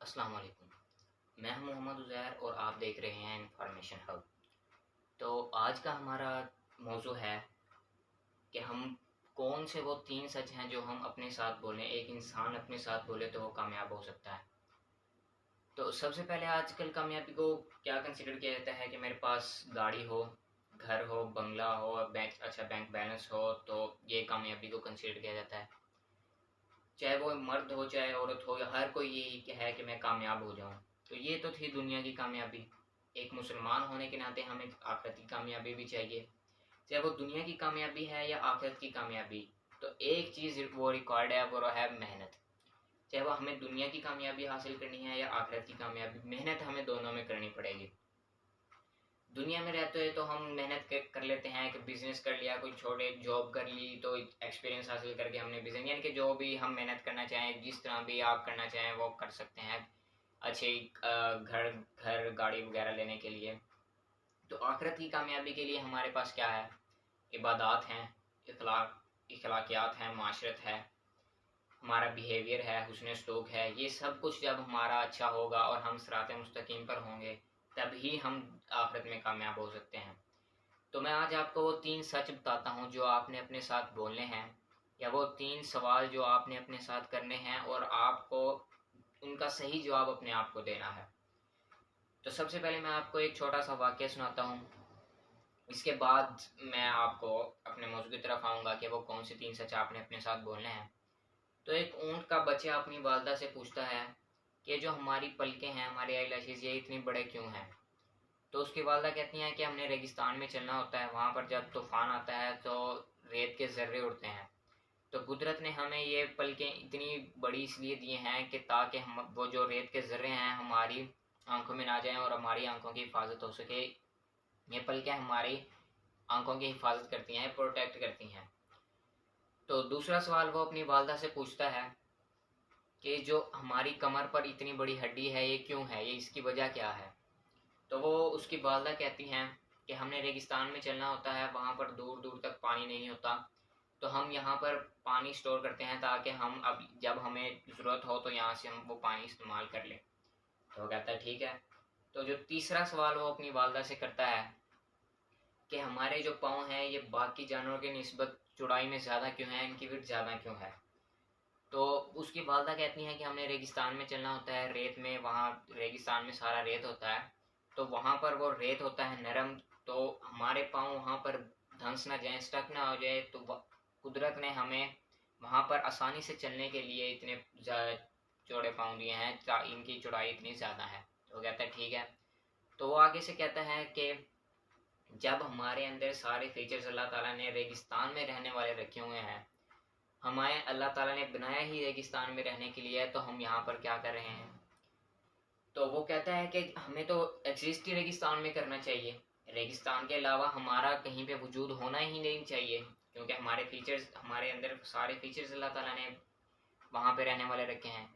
अस्सलाम वालेकुम। मैं हूं मोहम्मद उज़ैर और आप देख रहे हैं इंफॉर्मेशन हब। तो आज का हमारा मौजू है कि हम कौन से वो 3 सच हैं जो हम अपने साथ बोलें, एक इंसान अपने साथ बोले तो वो कामयाब हो सकता है। तो सबसे पहले आजकल कामयाबी को क्या कंसिडर किया जाता है कि मेरे पास गाड़ी हो, घर हो, बंगला हो, बैंक बैलेंस हो, तो ये कामयाबी को कंसिडर किया जाता है। चाहे वो मर्द हो चाहे औरत हो, या हर कोई यही है कि मैं कामयाब हो जाऊं। तो ये तो थी दुनिया की कामयाबी। एक मुसलमान होने के नाते हमें आखिरत की कामयाबी भी चाहिए। चाहे वो दुनिया की कामयाबी है या आखिरत की कामयाबी, तो एक चीज़ वो रिकॉर्ड है, वो है मेहनत। चाहे वो हमें दुनिया की कामयाबी हासिल करनी है या आखिरत की कामयाबी, मेहनत हमें दोनों में करनी पड़ेगी। दुनिया में रहते हुए तो हम मेहनत कर लेते हैं कि बिजनेस कर लिया, कोई छोटे जॉब कर ली, तो एक्सपीरियंस हासिल करके हमने बिजनेस, यानी कि जो भी हम मेहनत करना चाहें, जिस तरह भी आप करना चाहें वो कर सकते हैं। अच्छे घर घर गाड़ी वगैरह लेने के लिए। तो आखिरत की कामयाबी के लिए हमारे पास क्या है? इबादत हैं, इखलाकियात हैं, माशरत है, हमारा बिहेवियर है, हुस्न सलूक है। ये सब कुछ जब हमारा अच्छा होगा और हम सिरात मुस्तकीम पर होंगे, तभी हम आखिरत में कामयाब हो सकते हैं। तो मैं आज आपको वो 3 सच बताता हूँ जो आपने अपने साथ बोलने हैं, या वो 3 सवाल जो आपने अपने साथ करने हैं और आपको उनका सही जवाब अपने आप को देना है। तो सबसे पहले मैं आपको एक छोटा सा वाक़या सुनाता हूँ। इसके बाद मैं आपको अपने मौजू की तरफ आऊँगा कि वो कौन से 3 सच आपने अपने साथ बोलने हैं। तो एक ऊँट का बच्चा अपनी वालिदा से पूछता है कि जो हमारी पलकें हैं, हमारे आई-लैशेज़, ये इतनी बड़े क्यों हैं? तो उसकी वालिदा कहती हैं कि हमने रेगिस्तान में चलना होता है, वहाँ पर जब तूफ़ान आता है तो रेत के ज़र्रे उड़ते हैं। तो कुदरत ने हमें ये पलकें इतनी बड़ी इसलिए दी हैं कि ताकि हम वो जो रेत के ज़र्रे हैं हमारी आंखों में ना जाएं और हमारी आंखों की हिफाजत हो सके। ये पलकें हमारी आंखों की हिफाजत करती हैं, प्रोटेक्ट करती हैं। तो दूसरा सवाल वो अपनी वालिदा से पूछता है कि जो हमारी कमर पर इतनी बड़ी हड्डी है, ये क्यों है, ये इसकी वजह क्या है? तो वो उसकी वालिदा कहती हैं कि हमने रेगिस्तान में चलना होता है, वहाँ पर दूर दूर तक पानी नहीं होता, तो हम यहाँ पर पानी स्टोर करते हैं ताकि हम अब जब हमें ज़रूरत हो तो यहाँ से हम वो पानी इस्तेमाल कर लें। तो वो कहता है ठीक है। तो जो तीसरा सवाल वो अपनी वालिदा से करता है कि हमारे जो पाँव हैं ये बाकी जानवरों की निस्बत चौड़ाई में ज़्यादा क्यों है, इनकी विड्थ ज़्यादा क्यों है? तो उसकी वालिदा कहती हैं कि हमने रेगिस्तान में चलना होता है, रेत में, वहाँ रेगिस्तान में सारा रेत होता है, तो वहाँ पर वो रेत होता है नरम, तो हमारे पाँव वहाँ पर धंस ना जाएं, स्टक ना हो जाए, तो कुदरत ने हमें वहाँ पर आसानी से चलने के लिए इतने चौड़े पाँव दिए हैं, इनकी चौड़ाई इतनी ज़्यादा है। तो कहता है ठीक है। तो वो आगे से कहता है कि जब हमारे अंदर सारे फीचर्स अल्लाह ताला ने रेगिस्तान में रहने वाले रखे हुए हैं, हमें अल्लाह ताला ने बनाया ही रेगिस्तान में रहने के लिए है, तो हम यहाँ पर क्या कर रहे हैं? तो वो कहता है कि हमें तो एग्जिस्ट ही रेगिस्तान में करना चाहिए। रेगिस्तान के अलावा हमारा कहीं पे वजूद होना ही नहीं चाहिए, क्योंकि हमारे फीचर्स, हमारे अंदर सारे फीचर्स अल्लाह ताला ने वहाँ पे रहने वाले रखे हैं।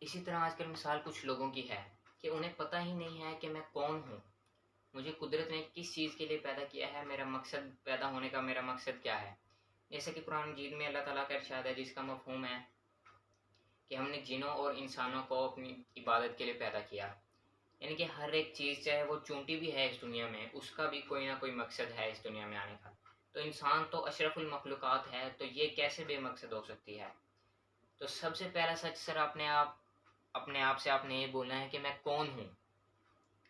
इसी तरह आजकल मिसाल कुछ लोगों की है कि उन्हें पता ही नहीं है कि मैं कौन हूँ, मुझे कुदरत ने किस चीज़ के लिए पैदा किया है, मेरा मकसद, पैदा होने का मेरा मकसद क्या है। जैसे कि कुरान मजीद में अल्लाह ताला का इरशाद है, जिसका मफहूम है कि हमने जिनों और इंसानों को अपनी इबादत के लिए पैदा किया। यानी कि हर एक चीज़, चाहे वो चूंटी भी है इस दुनिया में, उसका भी कोई ना कोई मकसद है इस दुनिया में आने का। तो इंसान तो अशरफुल मखलूक़ात है, तो ये कैसे बेमकसद हो सकती है? तो सबसे पहला सच सर, अपने आप से आपने ये बोलना है कि मैं कौन हूँ,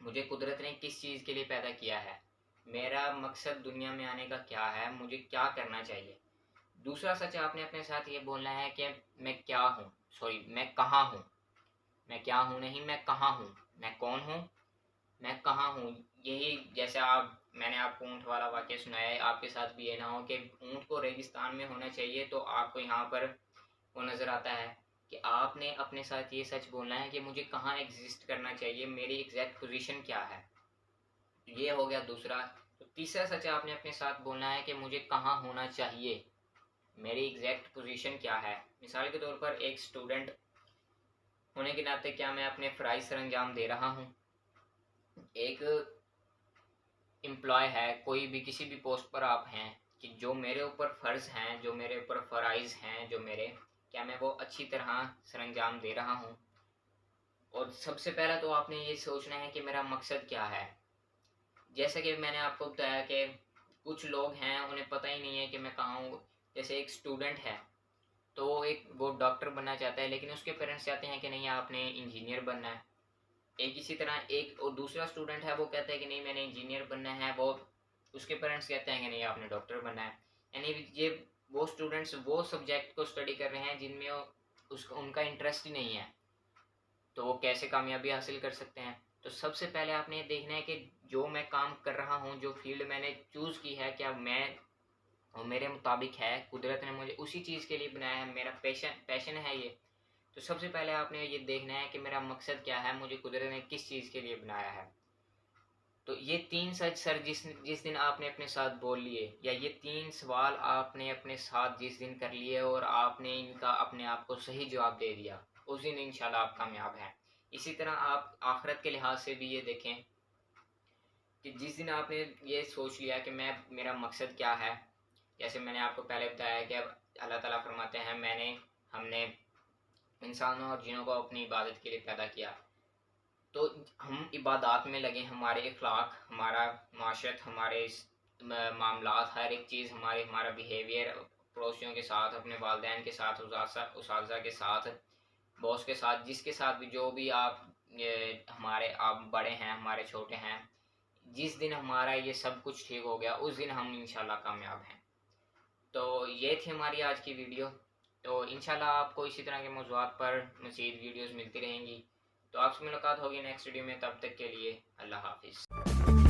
मुझे कुदरत ने किस चीज़ के लिए पैदा किया है, मेरा मकसद दुनिया में आने का क्या है, मुझे क्या करना चाहिए। दूसरा सच आपने अपने साथ ये बोलना है कि मैं क्या हूँ, सॉरी, मैं कहाँ हूँ। मैं क्या हूँ नहीं, मैं कहाँ हूँ। मैं कौन हूँ, मैं कहाँ हूँ। यही जैसे मैंने आपको ऊँट वाला वाक्य सुनाया है, आपके साथ भी ये ना हो कि ऊँट को रेगिस्तान में होना चाहिए, तो आपको यहाँ पर वो नज़र आता है कि आपने अपने साथ ये सच बोलना है कि मुझे कहाँ एग्जिस्ट करना चाहिए, मेरी एग्जैक्ट पोजीशन क्या है। ये हो गया दूसरा। तो तीसरा सच आपने अपने साथ बोलना है कि मुझे कहाँ होना चाहिए, मेरी एग्जैक्ट पोजीशन क्या है। मिसाल के तौर पर एक स्टूडेंट होने के नाते क्या मैं अपने फ़राइज़ सर अंजाम दे रहा हूँ? एक एम्प्लॉय है, कोई भी किसी भी पोस्ट पर आप हैं, कि जो मेरे ऊपर फ़र्ज़ हैं, जो मेरे ऊपर फ़राइज़ हैं, जो मेरे, क्या मैं वो अच्छी तरह सर अंजाम दे रहा हूँ? और सबसे पहला तो आपने ये सोचना है कि मेरा मकसद क्या है। जैसा कि मैंने आपको बताया कि कुछ लोग हैं उन्हें पता ही नहीं है कि मैं कहाँ हूँ। जैसे एक स्टूडेंट है तो वो डॉक्टर बनना चाहता है, लेकिन उसके पेरेंट्स चाहते हैं कि नहीं आपने इंजीनियर बनना है। एक इसी तरह एक और दूसरा स्टूडेंट है, वो कहता है कि नहीं मैंने इंजीनियर बनना है, वो उसके पेरेंट्स कहते हैं कि नहीं आपने डॉक्टर बनना है। यानी ये वो स्टूडेंट्स वो सब्जेक्ट को स्टडी कर रहे हैं जिनमें उसका उनका इंटरेस्ट ही नहीं है, तो वो कैसे कामयाबी हासिल कर सकते हैं। तो सबसे पहले आपने ये देखना है कि जो मैं काम कर रहा हूँ, जो फील्ड मैंने चूज़ की है, क्या मैं और मेरे मुताबिक है, कुदरत ने मुझे उसी चीज़ के लिए बनाया है, मेरा पैशन है ये। तो सबसे पहले आपने ये देखना है कि मेरा मकसद क्या है, मुझे कुदरत ने किस चीज़ के लिए बनाया है। तो ये 3 सच सर जिस दिन आपने अपने साथ बोल लिए, या ये 3 सवाल आपने अपने साथ जिस दिन कर लिए और आपने इनका अपने आप को सही जवाब दे दिया, उस दिन इंशाल्लाह आप कामयाब हैं। इसी तरह आप आखिरत के लिहाज से भी ये देखें कि जिस दिन आपने ये सोच लिया कि मेरा मकसद क्या है। जैसे मैंने आपको पहले बताया कि अब अल्लाह ताला फरमाते हैं हमने इंसानों और जिनों को अपनी इबादत के लिए पैदा किया। तो हम इबादत में लगे, हमारे इखलाक, हमारा माशरत, हमारे मामलात, हर एक चीज़ हमारा बिहेवियर पड़ोसियों के साथ, अपने वालदैन के साथ, उसाजा के साथ, बॉस के साथ, जिसके साथ भी जो भी आप हमारे आप बड़े हैं हमारे छोटे हैं, जिस दिन हमारा ये सब कुछ ठीक हो गया उस दिन हम इंशाल्लाह कामयाब हैं। तो ये थी हमारी आज की वीडियो। तो इंशाल्लाह आपको इसी तरह के मौज़ूआत पर मज़ीद वीडियोस मिलती रहेंगी। तो आपसे मुलाकात होगी नेक्स्ट वीडियो में, तब तक के लिए अल्लाह हाफिज़।